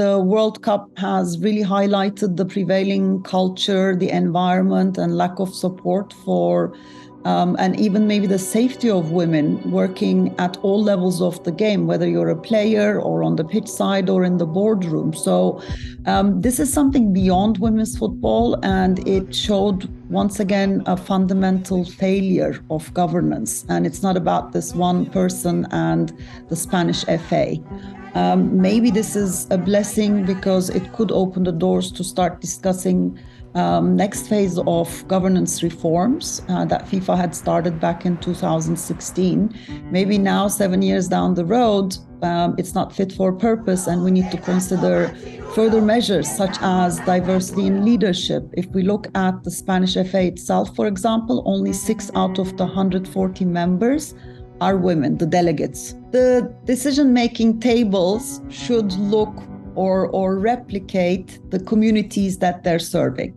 the World Cup has really highlighted the prevailing culture, the environment, and lack of support for and even maybe the safety of women working at all levels of the game, whether you're a player or on the pitch side or in the boardroom. So this is something beyond women's football, and it showed once again a fundamental failure of governance. And it's not about this one person and the Spanish FA. Maybe this is a blessing because it could open the doors to start discussing next phase of governance reforms that FIFA had started back in 2016. Maybe now, 7 years down the road, it's not fit for purpose, and we need to consider further measures such as diversity in leadership. If we look at the Spanish FA itself, for example, only 6 out of the 140 members are women, the delegates. The decision-making tables should look or replicate the communities that they're serving.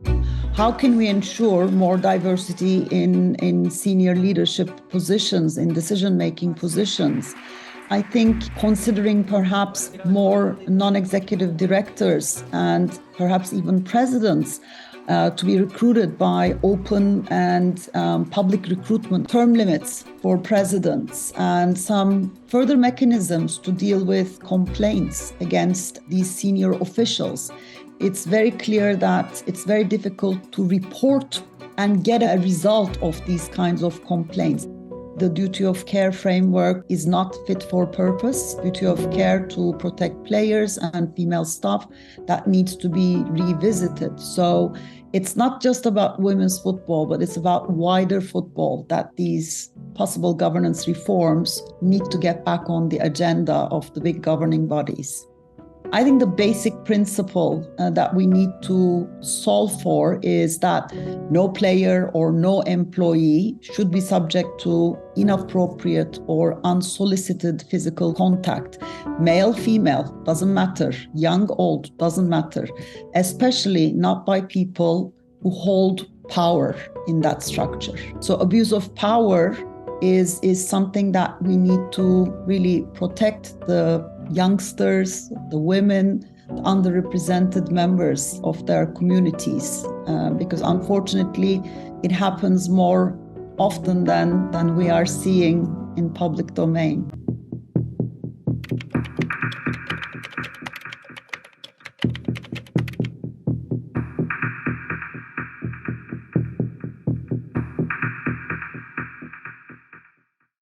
How can we ensure more diversity in senior leadership positions, in decision-making positions? I think considering perhaps more non-executive directors and perhaps even presidents to be recruited by open and public recruitment, term limits for presidents, and some further mechanisms to deal with complaints against these senior officials. It's very clear that it's very difficult to report and get a result of these kinds of complaints. The duty of care framework is not fit for purpose. Duty of care to protect players and female staff, that needs to be revisited. So it's not just about women's football, but it's about wider football, that these possible governance reforms need to get back on the agenda of the big governing bodies. I think the basic principle that we need to solve for is that no player or no employee should be subject to inappropriate or unsolicited physical contact. Male, female, doesn't matter. Young, old, doesn't matter. Especially not by people who hold power in that structure. So abuse of power is something that we need to really protect the youngsters, the women, the underrepresented members of their communities, because unfortunately it happens more often than we are seeing in public domain.